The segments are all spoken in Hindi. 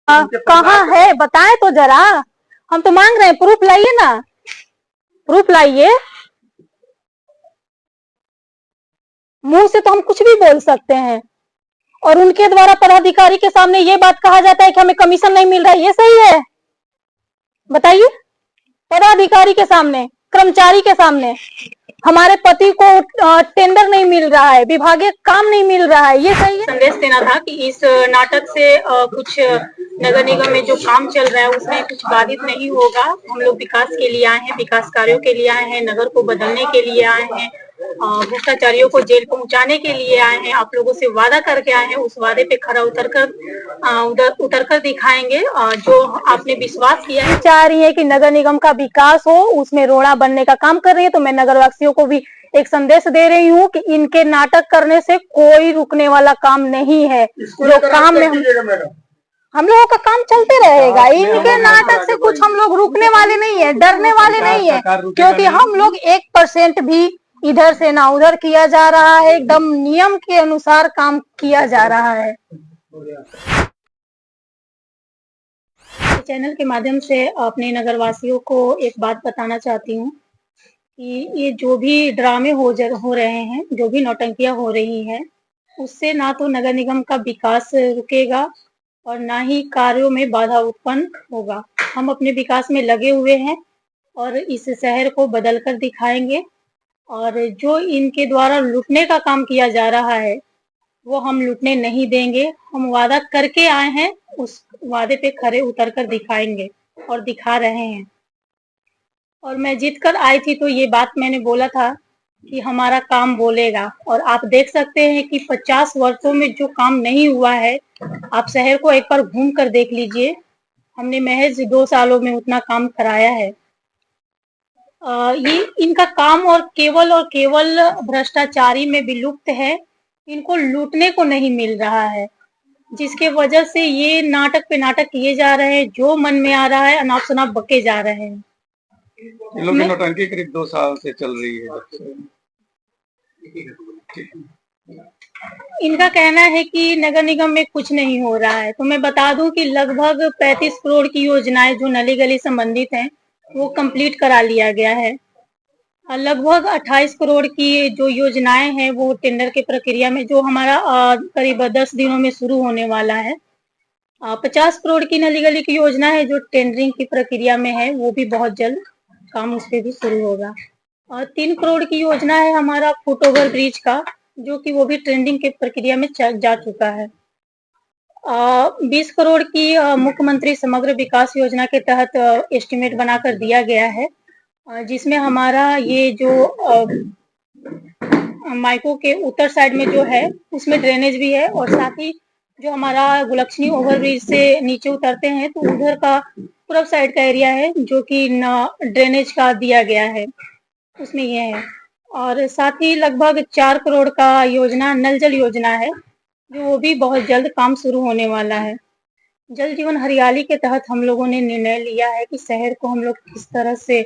कहाँ है बताएं तो जरा। हम तो मांग रहे हैं, प्रूफ लाइए ना, प्रूफ लाइए। मुंह से तो हम कुछ भी बोल सकते हैं, और उनके द्वारा पदाधिकारी के सामने ये बात कहा जाता है कि हमें कमीशन नहीं मिल रहा है, ये सही है? बताइए। पदाधिकारी के सामने, कर्मचारी के सामने हमारे पति को टेंडर नहीं मिल रहा है, विभागीय काम नहीं मिल रहा है, ये सही है? संदेश देना था कि इस नाटक से कुछ नगर निगम में जो काम चल रहा है उसमें कुछ बाधित नहीं होगा। हम लोग विकास के लिए आए हैं, विकास कार्यों के लिए आए हैं, नगर को बदलने के लिए आए हैं, भ्रष्टाचारियों को जेल पहुंचाने के लिए आए हैं। आप लोगों से वादा करके आए हैं, उस वादे पे खरा उतर कर दिखाएंगे। जो आपने विश्वास किया है, चाह रही है कि नगर निगम का विकास हो, उसमें रोड़ा बनने का काम कर रही है। तो मैं नगरवासियों को भी एक संदेश दे रही हूँ कि इनके नाटक करने से कोई रुकने वाला काम नहीं है। जो काम में हम लोगों का काम चलते रहेगा। इनके नाटक से कुछ हम लोग रुकने वाले नहीं है, डरने वाले नहीं है, क्योंकि हम लोग 1% भी इधर से ना उधर किया जा रहा है, एकदम नियम के अनुसार काम किया जा रहा है। चैनल के माध्यम से अपने नगरवासियों को एक बात बताना चाहती हूँ कि ये जो भी ड्रामे हो रहे हैं, जो भी नौटंकियां हो रही हैं, उससे ना तो नगर निगम का विकास रुकेगा और ना ही कार्यों में बाधा उत्पन्न होगा। हम अपने विकास में लगे हुए हैं और इस शहर को बदल कर दिखाएंगे। और जो इनके द्वारा लूटने का काम किया जा रहा है वो हम लूटने नहीं देंगे। हम वादा करके आए हैं, उस वादे पे खरे उतर कर दिखाएंगे और दिखा रहे हैं। और मैं जीत कर आई थी तो ये बात मैंने बोला था कि हमारा काम बोलेगा। और आप देख सकते हैं कि 50 वर्षों में जो काम नहीं हुआ है, आप शहर को एक बार घूम कर देख लीजिए। हमने महज 2 सालों में उतना काम कराया है। ये इनका काम और केवल भ्रष्टाचारी में विलुप्त है। इनको लूटने को नहीं मिल रहा है, जिसके वजह से ये नाटक पे नाटक किए जा रहे हैं, जो मन में आ रहा है अनाप शनाप बके जा रहे हैं। इन लोगों की नौटंकी करीब 2 साल से चल रही है। इनका कहना है कि नगर निगम में कुछ नहीं हो रहा है। तो मैं बता दूं कि लगभग 35 करोड़ की योजनाएं जो नली गली संबंधित हैं वो कंप्लीट करा लिया गया है। लगभग 28 करोड़ की जो योजनाएं हैं वो टेंडर की प्रक्रिया में, जो हमारा करीब 10 दिनों में शुरू होने वाला है। 50 करोड़ की नली गली की योजना है जो टेंडरिंग की प्रक्रिया में है, वो भी बहुत जल्द काम उस पर भी शुरू होगा। और 3 करोड़ की योजना है हमारा फुट ओवर ब्रिज का, जो कि वो भी ट्रेंडिंग की प्रक्रिया में जा चुका है। 20 करोड़ की मुख्यमंत्री समग्र विकास योजना के तहत एस्टिमेट बनाकर दिया गया है, जिसमें हमारा ये जो माइको के उत्तर साइड में जो है उसमें ड्रेनेज भी है, और साथ ही जो हमारा गुलक्ष्मी ओवरब्रिज से नीचे उतरते हैं तो उधर का पूर्व साइड का एरिया है जो कि ड्रेनेज का दिया गया है, उसमें ये है। और साथ ही लगभग 4 करोड़ का योजना नल जल योजना है, जो वो भी बहुत जल्द काम शुरू होने वाला है। जल जीवन हरियाली के तहत हम लोगों ने निर्णय लिया है कि शहर को हम लोग किस तरह से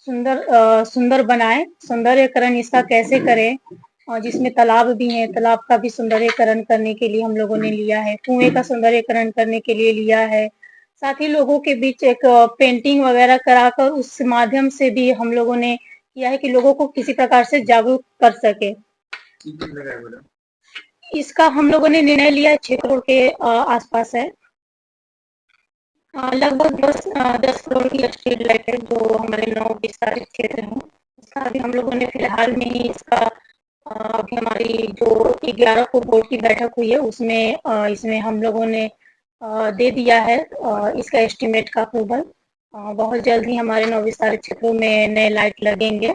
सुंदर बनाए, सौंदर्यकरण इसका कैसे करें, और जिसमें तालाब भी है, तालाब का भी सौंदर्यकरण करने के लिए हम लोगों ने लिया है, कुएं का सौंदर्यकरण करने के लिए लिया है। साथ ही लोगों के बीच एक पेंटिंग वगैरह कराकर उस माध्यम से भी हम लोगों ने किया है कि लोगों को किसी प्रकार से जागरूक कर सके। इसका हम लोगों ने निर्णय लिया 6 करोड़ के आसपास है। लगभग 10 करोड़ की स्ट्रीट लाइट है जो हमारे 9 विस्तारित क्षेत्र हैं। इसका अभी हम लोगों ने फिलहाल में ही इसका अभी हमारी जो 11 को बोर्ड की बैठक हुई है उसमें इसमें हम लोगों ने दे दिया है इसका एस्टिमेट का अप्रूवल। बहुत जल्द ही हमारे 9 विस्तारित क्षेत्रों में नए लाइट लगेंगे।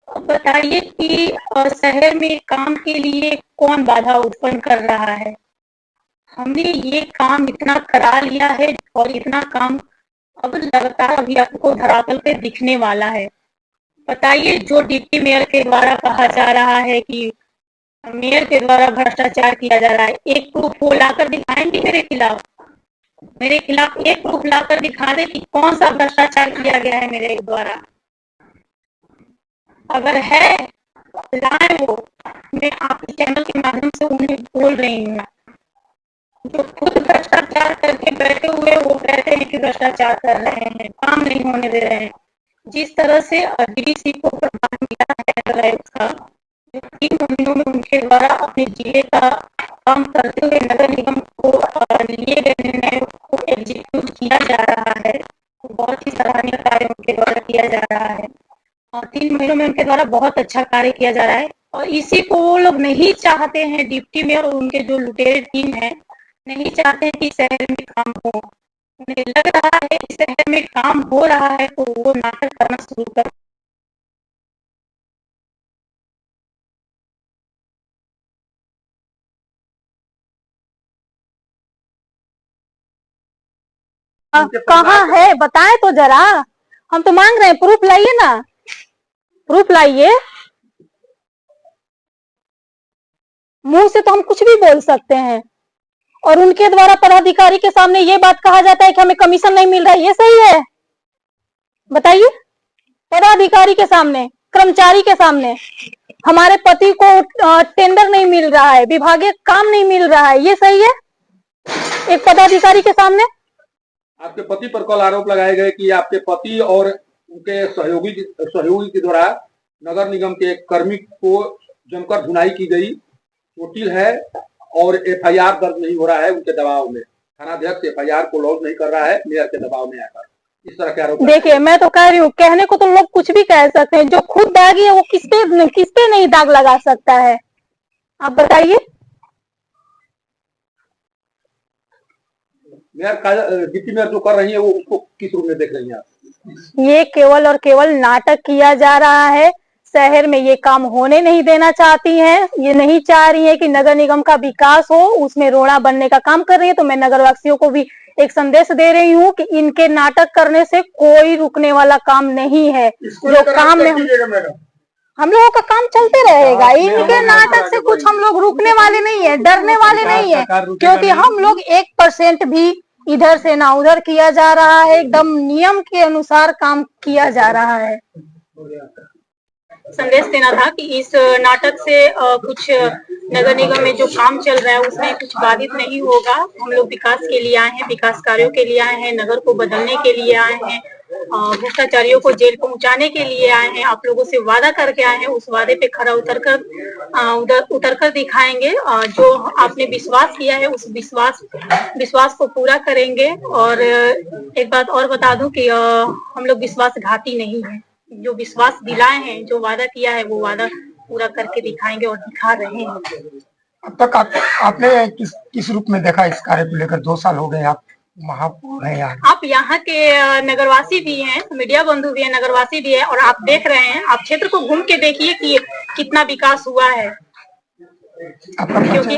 बताइए कि शहर में काम के लिए कौन बाधा उत्पन्न कर रहा है? हमने ये काम इतना करा लिया है और इतना काम अब लगातार अभी आपको धरातल पे दिखने वाला है। बताइए, जो डिप्टी मेयर के द्वारा कहा जा रहा है कि मेयर के द्वारा भ्रष्टाचार किया जा रहा है, एक प्रूफ वो लाकर दिखाएंगे मेरे खिलाफ? मेरे खिलाफ एक प्रूफ लाकर दिखा दे कि कौन सा भ्रष्टाचार किया गया है मेरे द्वारा। अगर है लाए वो, मैं आपके चैनल के माध्यम से उन्हें बोल रही हूँ। जो खुद भ्रष्टाचार करके बैठे हुए वो कहते हैं कि भ्रष्टाचार कर रहे हैं, काम नहीं होने दे रहे हैं। जिस तरह से डीडीसी को प्रमाण मिला है नगर आयुक्त का, जो 3 महीनों में उनके द्वारा अपने जिले का काम करते हुए नगर निगम को लिए गए निर्णय को एग्जीक्यूट किया जा रहा है, तो बहुत ही सराहनीय कार्य उनके द्वारा किया जा रहा है। और 3 महीनों में उनके द्वारा बहुत अच्छा कार्य किया जा रहा है और इसी को वो लोग नहीं चाहते हैं, डिप्टी मेयर और उनके जो लुटेरे टीम है नहीं चाहते हैं कि शहर में काम हो। उन्हें लग रहा है कि शहर में काम हो रहा है तो वो नाटक करना शुरू कर। कहाँ है बताएं तो जरा, हम तो मांग रहे हैं, प्रूफ लाइए ना, प्रूफ लाइए। मुंह से तो हम कुछ भी बोल सकते हैं और उनके द्वारा पदाधिकारी के सामने ये बात कहा जाता है कि हमें कमीशन नहीं मिल रहा है, ये सही है? बताइए, पदाधिकारी के सामने, कर्मचारी के सामने हमारे पति को टेंडर नहीं मिल रहा है, विभागीय काम नहीं मिल रहा है, ये सही है? एक पदाधिकारी के सामने आपके पति पर कल आरोप लगाए गए कि आपके पति और उनके सहयोगी के द्वारा नगर निगम के एक कर्मी को जमकर धुनाई की गई, वकील है और एफआईआर दर्ज नहीं हो रहा है उनके दबाव में। थानाध्यक्ष एफआईआर को लॉन्च नहीं कर रहा है मेयर के दबाव में आकर, इस तरह के आरोप। देखिए, मैं तो कह रही हूँ, कहने को तो लोग कुछ भी कह सकते हैं, जो खुद दागी है वो किस पे नहीं दाग लगा सकता है? आप बताइए। डिप्टी मेयर जो कर रही है वो उसको किस रूप में देख रही हैं आप? ये केवल और केवल नाटक किया जा रहा है। शहर में ये काम होने नहीं देना चाहती हैं, ये नहीं चाह रही है कि नगर निगम का विकास हो, उसमें रोड़ा बनने का काम कर रही है। तो मैं नगरवासियों को भी एक संदेश दे रही हूँ कि इनके नाटक करने से कोई रुकने वाला काम नहीं है। जो काम में हम लोगों का काम चलते रहेगा, इनके नाटक से कुछ हम लोग रुकने वाले नहीं है, डरने वाले नहीं है, क्योंकि हम लोग 1% भी इधर से ना उधर किया जा रहा है, एकदम नियम के अनुसार काम किया जा रहा है। संदेश देना था कि इस नाटक से कुछ नगर निगम में जो काम चल रहा है उसमें कुछ बाधित नहीं होगा। हम लोग विकास के लिए आए हैं, विकास कार्यों के लिए आए हैं, नगर को बदलने के लिए आए हैं, भ्रष्टाचारियों को जेल पहुंचाने के लिए आए हैं। आप लोगों से वादा करके आए हैं, उस वादे पे खरा उतरकर दिखाएंगे। जो आपने विश्वास किया है उस विश्वास को पूरा करेंगे। और एक बात और बता दूं कि हम लोग विश्वासघाती नहीं है, जो विश्वास दिलाए हैं, जो वादा किया है वो वादा पूरा करके दिखाएंगे और दिखा रहे हैं। अब तक आपने किस रूप में देखा इस कार्य को लेकर? 2 साल हो गए आप महापौर हैं यहाँ। आप यहाँ के नगरवासी भी हैं, मीडिया बंधु भी हैं, नगरवासी भी है, और आप देख रहे हैं, आप क्षेत्र को घूम के देखिए कि कितना विकास हुआ है। क्योंकि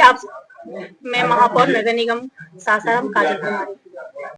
मैं महापौर नगर निगम सासाराम काजल कुमारी।